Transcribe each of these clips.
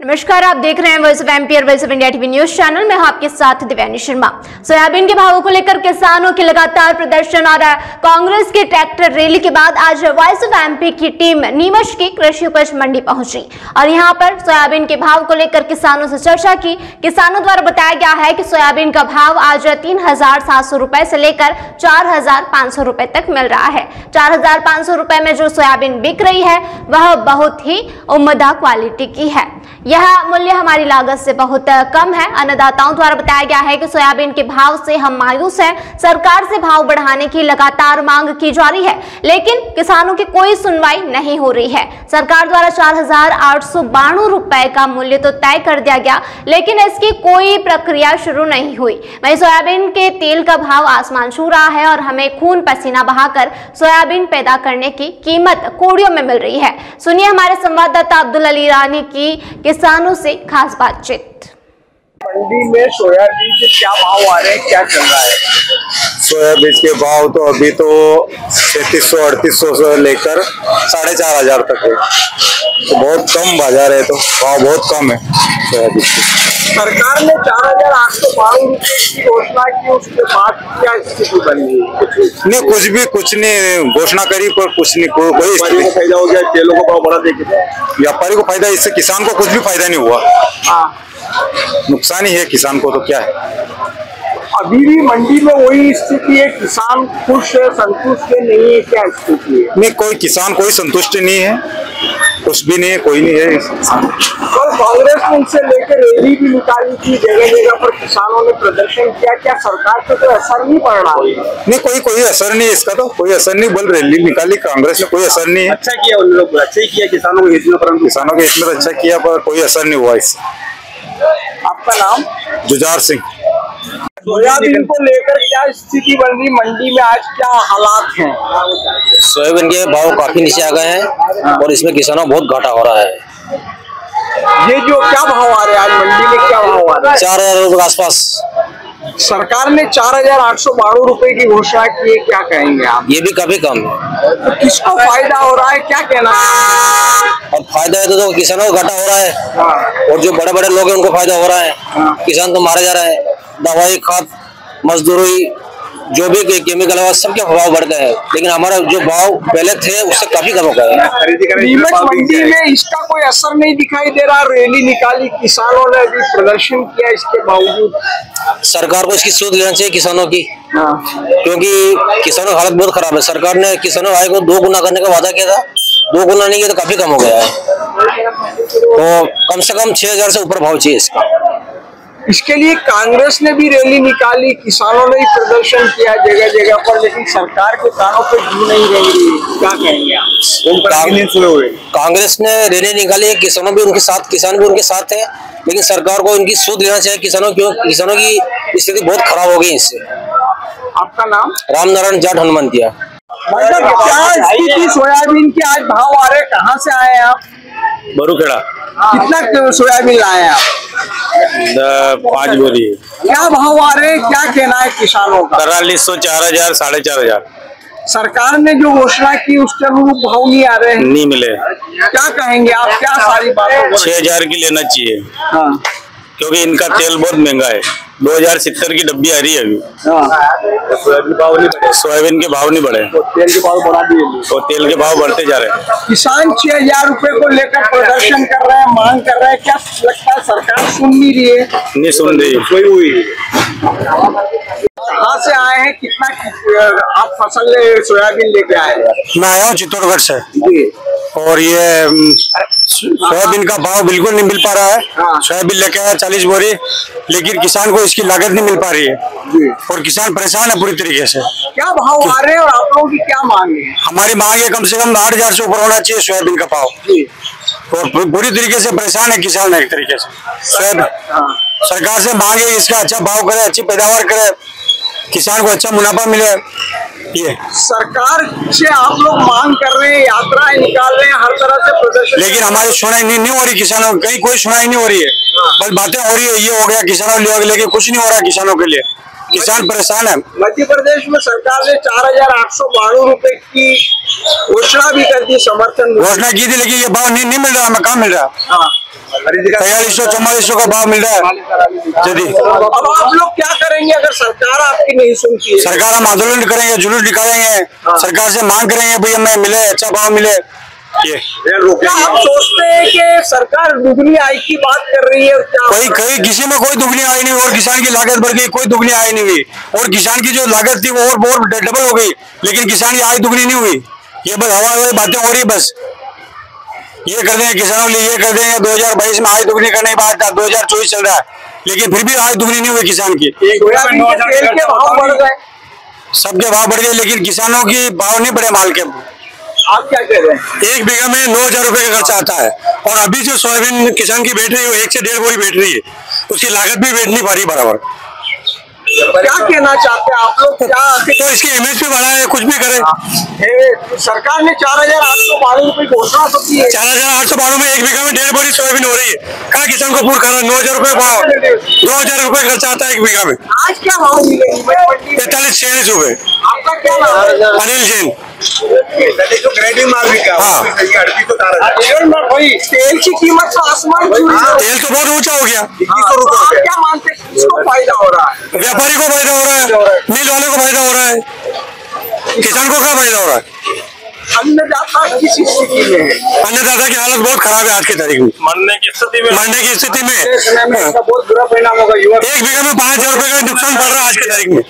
नमस्कार, आप देख रहे हैं voice of MP, voice of India TV news channel में। आपके साथ दिव्यानी शर्मा। सोयाबीन के भावों को लेकर किसानों के लगातार प्रदर्शन और कांग्रेस की ट्रैक्टर रैली के बाद आज वॉइस ऑफ एमपी की टीम नीमच की कृषि उपज मंडी पहुंची और यहां पर सोयाबीन के भाव को लेकर किसानों से चर्चा की। किसानों द्वारा बताया गया है कि सोयाबीन का भाव आज 3,700 रुपए से लेकर 4,500 रुपए तक मिल रहा है। 4,500 रुपए में जो सोयाबीन बिक रही है वह बहुत ही उम्दा क्वालिटी की है। यह मूल्य हमारी लागत से बहुत कम है। अन्नदाताओं द्वारा बताया गया है कि सोयाबीन के भाव से हम मायूस हैं। सरकार से भाव बढ़ाने की लगातार मांग की जा रही है, लेकिन किसानों की कोई सुनवाई नहीं हो रही है। सरकार द्वारा 4,892 रुपए का मूल्य तो तय कर दिया गया, लेकिन इसकी कोई प्रक्रिया शुरू नहीं हुई। वहीं सोयाबीन के तेल का भाव आसमान छू रहा है और हमें खून पसीना बहाकर सोयाबीन पैदा करने की कीमत कोड़ियों में मिल रही है। सुनिए हमारे संवाददाता अब्दुल अली रानी की किसानों से खास बातचीत। मंडी में सोयाबीन के क्या भाव आ रहे हैं, क्या चल रहा है? सोयाबीन के भाव तो अभी तो 3300-3800 से लेकर 4,500 तक है, तो बहुत कम बाजार है, तो भाव बहुत कम है सोयाबीन की। सरकार ने 4,892 रुपए की घोषणा की, उसके बाद क्या स्थिति बनी? नहीं, कुछ नहीं घोषणा करी, पर कुछ नहीं, कोई फायदा हो गया, तेलों का भाव बढ़ा देंगे, व्यापारी को फायदा, इससे किसान को कुछ भी फायदा नहीं हुआ। नुकसान ही है किसान को, तो क्या है। अभी भी मंडी में वही स्थिति है, किसान खुश है, संतुष्ट नहीं है, क्या स्थिति है? नहीं, कोई किसान कोई संतुष्ट नहीं है, कुछ भी नहीं है, कोई नहीं है। और कांग्रेस ने उनसे लेकर रैली भी निकाली थी, जगह जगह पर किसानों ने प्रदर्शन किया, क्या सरकार पे तो असर नहीं पड़ रहा है? नहीं, कोई असर नहीं है इसका, तो कोई असर नहीं। बल रैली निकाली कांग्रेस ने, कोई असर नहीं है। अच्छा किया उन लोग, अच्छा ही किया किसानों के हित में, परंतु किसानों के हित में अच्छा किया, पर कोई असर नहीं हुआ इससे। आपका नाम? जुझार सिंह। सोयाबीन को लेकर क्या स्थिति बन रही मंडी में, आज क्या हालात हैं? सोयाबीन के भाव काफी नीचे आ गए हैं और इसमें किसानों को बहुत घाटा हो रहा है। ये जो क्या भाव आ रहे हैं आज मंडी में, क्या भाव आ रहा है? 4,000 रुपए के आसपास। सरकार ने 4,892 रुपए की घोषणा की है, क्या कहेंगे आप? ये भी काफी कम है। तो किसको फायदा हो रहा है, क्या कहना है? और फायदा है तो किसानों को घाटा हो रहा है, और जो बड़े बड़े लोग हैं उनको फायदा हो रहा है। किसान तो मारे जा रहे हैं। दवाई, खाद, मजदूरी, जो भी केमिकल है सबके भाव बढ़ गए हैं, लेकिन हमारा जो भाव पहले थे उससे काफी कम हो गए हैं। नीमच मंडी में इसका कोई असर नहीं दिखाई दे रहा। रैली निकाली, किसानों ने अभी प्रदर्शन किया, इसके बावजूद सरकार को इसकी सूद लेना चाहिए किसानों की, क्योंकि किसानों की हालत बहुत खराब है। सरकार ने किसानों आय को 2 गुना करने का वादा किया था, 2 गुना नहीं किया तो काफी कम हो गया है। तो कम से कम 6,000 से ऊपर भाव चाहिए इसका। इसके लिए कांग्रेस ने भी रैली निकाली, किसानों ने भी प्रदर्शन किया जगह जगह पर, लेकिन सरकार के कानों पे जू नहीं रही। क्या कहेंगे आप? कांग्रेस ने रैली निकाली है, किसानों भी उनके साथ, किसान भी उनके साथ है, लेकिन सरकार को इनकी सूद लेना चाहिए किसानों की स्थिति बहुत खराब हो गई इससे। आपका नाम? रामनारायण जाट हनुमंतिया। क्या स्थिति सोयाबीन के आज भाव आ रहे, कहाँ से आए हैं आप? बरूखेड़ा। कितना सोयाबीन लाए आप? 5 बोरी। क्या भाव आ रहे, क्या कहना है किसानों का? 4300, 4,000, 4,500। सरकार ने जो घोषणा की उसके अनुरूप भाव नहीं आ रहे हैं, नहीं मिले। क्या कहेंगे आप, क्या सारी बातों को? 6,000 की लेना चाहिए। हाँ। क्योंकि इनका तेल बहुत महंगा है। 2,070 की डब्बी आ रही है अभी। सोयाबीन के भाव नहीं बढ़े, तेल के भाव बढ़ा दिए, तो तेल के भाव बढ़ते जा रहे हैं। किसान 6,000 रुपए को लेकर प्रदर्शन कर रहे हैं, मांग कर रहे हैं, क्या लगता है सरकार सुन नहीं रही है? नहीं सुन रही। कहाँ से आए हैं, कितना आप फसल सोयाबीन लेके आए हैं? मैं आया हूँ चित्तौड़गढ़ से जी। और ये सोयाबीन का भाव बिल्कुल नहीं मिल पा रहा है। सोयाबीन लेके आया 40 बोरी, लेकिन किसान को इसकी लागत नहीं मिल पा रही है जी। और किसान परेशान है पूरी तरीके से। क्या भाव आ रहे हैं और आप लोगों की क्या मांग है? हमारी मांग है कम से कम 8,000 से ऊपर होना चाहिए सोयाबीन का भाव जी। और पूरी तरीके से परेशान है किसान, एक तरीके से। सरकार से मांग है इसका अच्छा भाव करे, अच्छी पैदावार करे, किसान को अच्छा मुनाफा मिले। ये सरकार से आप लोग मांग कर रहे हैं, यात्राएं निकाल रहे हैं, हर तरह से प्रदर्शन, लेकिन हमारी सुनाई नहीं हो रही किसानों, कहीं कोई सुनाई नहीं हो रही है। बस बातें हो रही है, ये हो गया किसानों लेके कुछ नहीं हो रहा किसानों के लिए। किसान परेशान है। मध्य प्रदेश में सरकार ने 4,892 रुपए की घोषणा भी कर दी, समर्थन घोषणा की थी, लेकिन ये भाव नहीं मिल रहा, हमें कहाँ मिल रहा। 4300-4400 का भाव मिल रहा है। यदि अब आप लोग क्या करेंगे अगर सरकार आपकी नहीं सुनती है? सरकार, हम आंदोलन करेंगे, जुलूस निकालेंगे, सरकार से मांग करेंगे भाई हमें मिले, अच्छा भाव मिले। क्या आप सोचते हैं कि सरकार दुगनी आय की बात कर रही है? कोई किसी में कोई दुगनी आय नहीं, और किसान की लागत बढ़ गई, कोई दुगनी आय नहीं हुई, और किसान की जो लागत थी वो और डबल हो गई, लेकिन किसान की आय दुगनी नहीं हुई। ये बस हवा बातें हो रही, बस ये कर देंगे किसानों के लिए, ये कर देंगे 2022 में आय दुगनी करने की बात, 2024 चल रहा है, लेकिन फिर भी आय दुगनी नहीं हुई किसान की। तेल के भाव बढ़ गए, सबके भाव बढ़ गए, लेकिन किसानों की भाव नहीं बढ़े माल के। आप क्या कह रहे हैं? 1 बीघा में 9,000 रुपए का खर्चा आता है, और अभी जो सोयाबीन किसान की बैठ रही है वो 1 से 1.5 बोरी बैठ रही है, उसकी लागत भी बैठ नहीं पा रही बराबर। क्या कहना चाहते हैं आप लोग? क्या तो इसकी एमएसपी बढ़ाए, कुछ भी करे। सरकार ने 4,892 रुपए घोषणा तो की है। 4,892 में 1 बीघा में 1.5 बोरी सोयाबीन हो रही है, कहाँ किसान को पूरा कर रहा है? 9,000 रुपए भाव, 2,000 रुपए खर्चा आता है 1 बीघा में। आज क्या भाव मिलेगी? 45-46 रुपए। आपका क्या नाम है? अनिल जैन। हाँ, तेल की कीमत तो आसमान छू रही है। तेल तो बहुत ऊंचा हो गया। आप क्या मानते हैं किसको फायदा हो रहा है? व्यापारी को फायदा हो रहा है, मिल वाले को फायदा हो रहा है, किसान को क्या फायदा हो रहा है? अन्नदाता किस स्थिति में है? अन्नदाता की हालत बहुत खराब है आज की तारीख में, मरने की स्थिति में इसका बहुत बुरा परिणाम होगा। 1 बीघा में 5,000 रुपए का नुकसान पड़ रहा है आज की तारीख में।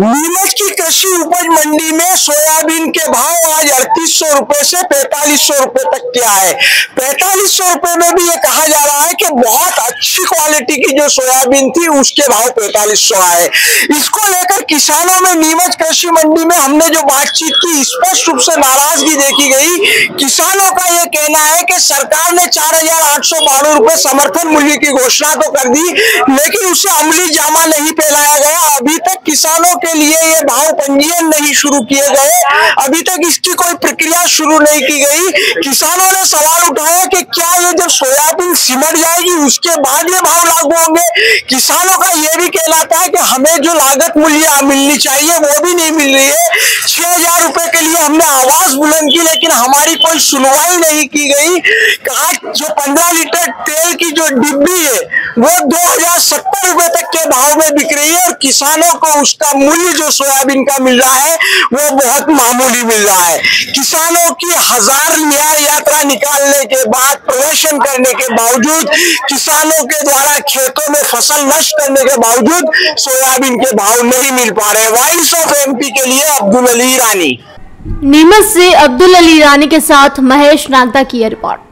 नीमच की कृषि उपज मंडी में सोयाबीन के भाव आज 3,800 रुपए से 4,500 रुपए तक के आए। 4,500 रुपए में भी ये कहा जा रहा है कि बहुत अच्छी क्वालिटी की जो सोयाबीन थी उसके भाव 4,500 आए। इसको लेकर किसानों में नीमच कृषि मंडी में हमने जो बातचीत की, स्पष्ट रूप से नाराजगी देखी गई। किसानों का यह कहना है कि सरकार ने 4,892 रुपए समर्थन मूल्य की घोषणा तो कर दी, लेकिन उसे अमली जामा नहीं पहनाया गया। अभी तक किसानों के लिए ये भाव पंजीयन नहीं शुरू किए गए, अभी तक इसकी कोई प्रक्रिया शुरू नहीं की गई। किसानों ने सवाल उठाया कि क्या ये जब सोयाबीन सिमट जाएगी उसके बाद ये भाव लागू होंगे। किसानों का ये भी कहना था कि हमें जो लागत मूल्य मिलनी चाहिए वो भी नहीं मिल रही है। 6,000 रुपए के लिए हमने आवाज बुलंद की, लेकिन हमारी कोई सुनवाई नहीं की गई। कहा जो 15 लीटर तेल की जो डिब्बी है वो 2,070 रुपए तक के भाव में बिक रही है, और किसानों को उसका मूल्य जो सोयाबीन का मिल रहा है वो बहुत मामूली मिल रहा है। किसानों की 1000 न्याय यात्रा निकालने के बाद, प्रदर्शन करने के बावजूद, किसानों के द्वारा खेतों में फसल नष्ट करने के बावजूद सोयाबीन के भाव नहीं मिल पा रहे। वॉइस ऑफ एमपी के लिए अब्दुल अली रानी। नीमच से अब्दुल अली रानी के साथ महेश नागदा की रिपोर्ट।